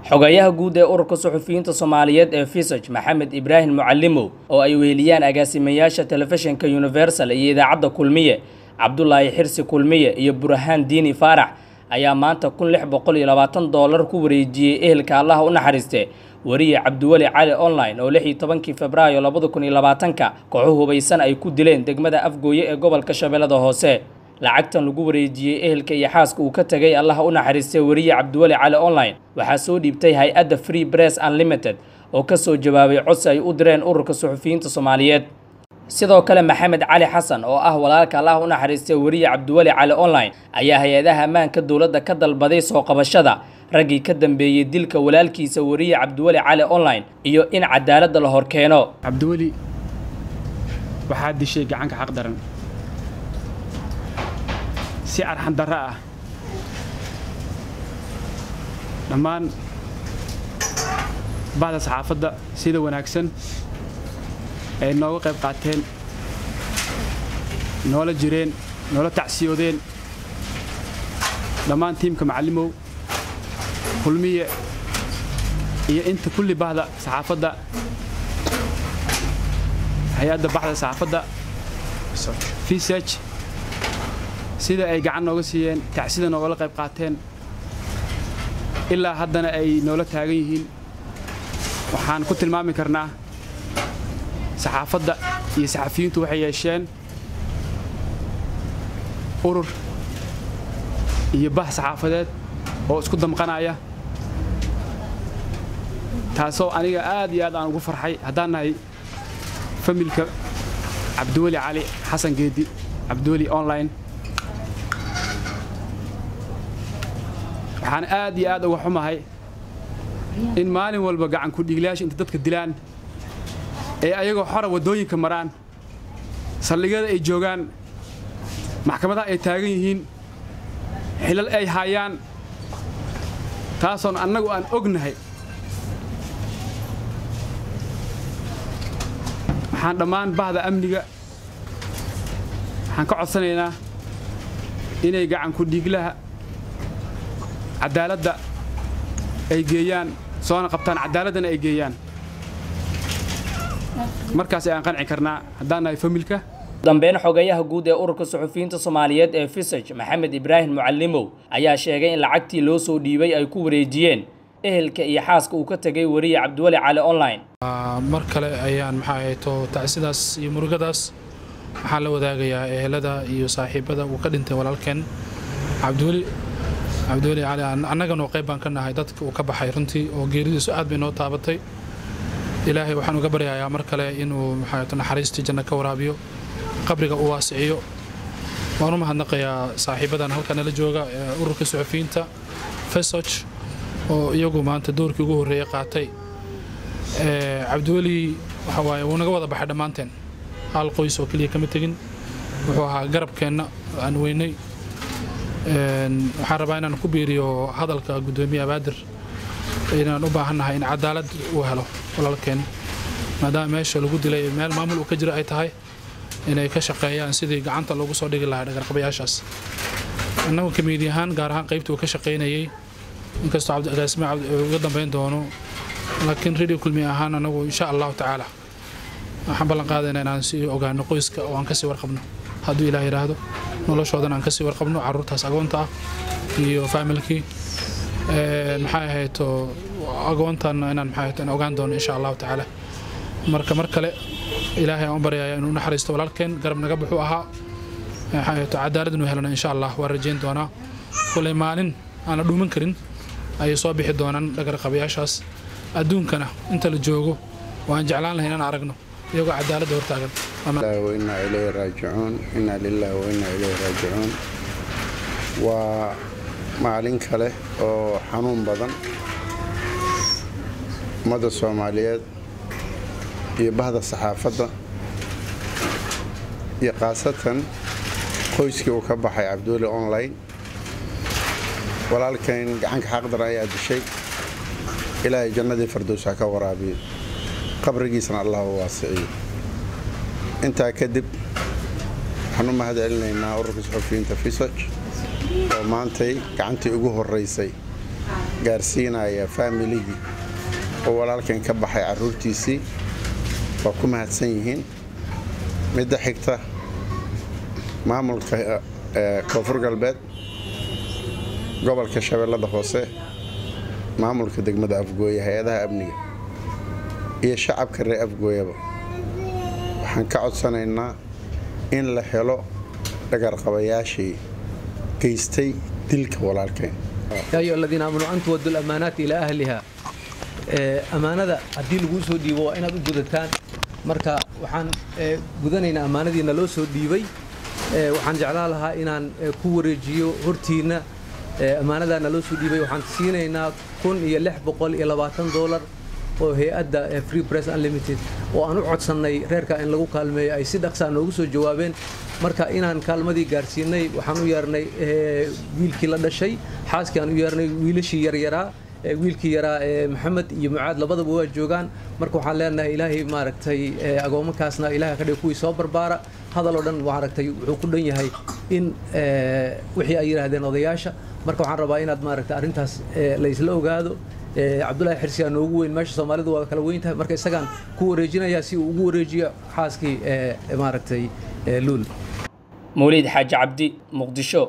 xogayaha guud ee ururka suxufiyiinta Soomaaliyeed ee Fisaj Maxamed Ibrahim Mucallimow oo ay weeliyaan agaasimayaasha telefishinka Universal iyo idaacadda Kulmiye Cabdullaahi Xirsi Kulmiye iyo Burhaan Diini Faarax ayaa maanta $1,620 ku wareejiyay ehelka Allah u naxariiste wariye Cabdiwali Cali online oo 16 Febraayo 2020 kooxo hubaysan ay ku dileen degmada Afgooye ee gobolka Shabeellada Hoose lacagtan lagu wareejiyay ehelka iyo xaaska uu ka tagay Allah u naxariistay wariye Cabdiwali Cali online waxa soo dhiibtay hay'adda Free Press Unlimited oo ka soo jawaabay codsi ay u direen ururka suxufiyiinta Soomaaliyeed sidoo kale Maxamed Cali Xasan oo ah walaalka Allah u naxariistay wariye Cabdiwali Cali online ayaa hay'adaha ammaanka dawladda ka dalbaday soo qabashada ragii ka dambeeyay dilka walaalkiisa wariye Cabdiwali Cali online iyo in cadaaladda la horkeeno Cabdiwali waxa dishay gacanka xaq daran si arxan darra ah dhammaan baada saxaafadda sida wanaagsan ay nooga qayb qaateen noola jireen noola tacsiyoodeen dhammaan tiimka Mucallimow Kulmiye iyo inta kulli baada saxaafadda hay'adda baada saxaafadda Fisaj sida ay gacan nooga siiyeen tacsida nooga qayb qaateen ilaa haddana ay noola taagan yihiin waxaan ku tilmaami karnaa saxaafadda iyo saxafiyiintu waxay yeesheen urur iyo bah saxaafadeed oo isku damqanaya taasoo aniga aad iyo aad aan ugu farxay haddaan nahay familka Cabdiwali Cali Xasan Geedi Cabdiwali online waxaan aad iyo aad uga xumahay in maalin walba gacan ku dhiglayaasha inta dadka dilaan ee ayagoo xora wadooyinka maraan saldhigyada ay joogaan maxkamadaha ay taagan yihiin xilal ay hayaan taasoon annagu aan ognahay waxaan dhammaan bahda amniga waxaan ka codsanaynaa inay gacan ku dhiglaha cadaaladda ay geeyaan soona qabtaan cadaaladana ay geeyaan markaas ay aan qanci karnaa haddaan nahay familka dambeyn xogayaha guud ee ururka suxufiyiinta Soomaaliyeed ee Fisaj Maxamed Ibrahim Mucallimow ayaa sheegay in lacagtii loo soo dhiibay ay ku wareejiyeen ehelka iyo xaaska uu ka tagay wariye Cabdiwali Cali online mar kale ayaan maxaayeeto tacsidaas iyo murugadaas waxaan la wadaagayaa ehelada iyo saaxiibada uu ka dhintay walaalkeen Cabdiwali Cali annagana qayb baan ka nahay dadka uu ka baxay runtii oo geeridiisu aad bay noo taabatay ilaahay waxaan uga baryayaa mar kale inuu maxaayeeto naxariistii janno ka waraabiyo qabriga uu waasiciyo waan u mahadnaqayaa saaxiibadan halkan la jooga ururka suxufiyiinta Fisaj oo iyagu maanta doorkii ugu horeeyay qaatay Cabdiwali waxa waaye uu naga wada baxay dhamaanteen hal qoys oo kaliya kama tagin wuxuu ahaa garabkeena aan weynay waxaan rabaa inaan ku biiriyo hadalka gudoomiye Abaadir inaan u baahannahay in cadaalad uu helo walaalkeen maadaama meesha lagu dilay meel maamul ka jira ay tahay inay ka shaqeeyaan sidii gacanta loogu soo dhigi lahaa dhagarqabayaashaas annagu kamid ahaan gaar ahaan qaybta uu ka shaqeynayay inkastoo agaasime uga dambeyn doono laakiin radio Kulmiye ahaan anagu insha Allah taala waxaan ballan qaadaynaa inaan si ogaano qoyska oo aan ka sii warqabno hadduu Ilaahay yiraahdo noloshoodan aan ka sii warqabno carruurtaas agoonta ah iyo familkii maxay ahayto agoontan inaan maxay ahayto ogaan doono insha Allah taala mar kale Ilaahay aan baryayaa inuu naxariisto walaalkeen garab naga buxuu ahaa maxay ahayto cadaalad inuu helno insha Allah waan rajayn doonaa kulay maalin aan dhuuman karin ay soo bixi doonaan dhagarqabayaashaas adduunkana inta la joogo waan jeclaan lahayn inaan aragno iyagoo cadaalad hortaagan inna ilayhi raaji'uun inna lillahi wa inna ilayhi raaji'uun waa maalin kale oo xanuun badan ummadda Soomaaliyeed iyo bahda saxaafadda iyo qaasatan qoyskii uu ka baxay Cabdiwali online walaalkeen gacanka xaq daran ayaa dishay ilaahay jannadii firdawsa ka waraabiyo qabrigiisana Allah waasiciyo intaa kadib waxaan u mahadcelinaynaa ururka suxufiyiinta Fisaj oo maantay gacantii ugu horeysay gaarsiinaya familigii oo walaalkan ka baxay carruurtiisii waa ku mahadsan yihiin midda xigta maamulka koonfur galbeed gobolka shabeellada hoose maamulka degmada Afgooye hay'adaha amniga iyo shacabka reer Afgooyaba waxaan ka codsanaynaa in la helo dhagarqabayaashii geystay dilka walaalkeen يا أيها الذين آمنوا أن تودوا الأمانات إلى أهلها أمانة الدين لجوسه ديبوا وإن أبو جودتان مركا وحن جودنا أمانة دينا لو سو ديبي وحن جعلها إن كوريجيو هرتينا أمانة دينا لو سو ديبي وحن سينا إن كون يلح بقول إلى $2 وهي أدى فري بريس أنليميتد وأنا عد سنة ريركا إن لو كلمة أي صدق سانوجسو جوابين marka inaan kaalmadii gaarsiinay waxaan u yeernay wiilkii la dhashay xaaskii aan u yeernay wiilashii yaryaraa wiilkii yaraa maxamed iyo mucaad labadaba waa joogaan marka waxaan leenahay ilaahay maaragtay agoomankaasna ilaahay ka dhig kuwii soo barbaara hadal oo dhan maaragtay wuxuu ku dhan yahay in wixii ay yiraahdeen odayaasha marka waxaan rabaa inaad maaragtay arintaas la isla ogaado Cabdullaahi Xirsi aan ugu weyn meesha Soomaalidu waa kala weyn tahay marka isagaan ku wareejinaya si uu ugu wareejiyo xaaskii maaragtay luul مولد حاج عبدي مقدشو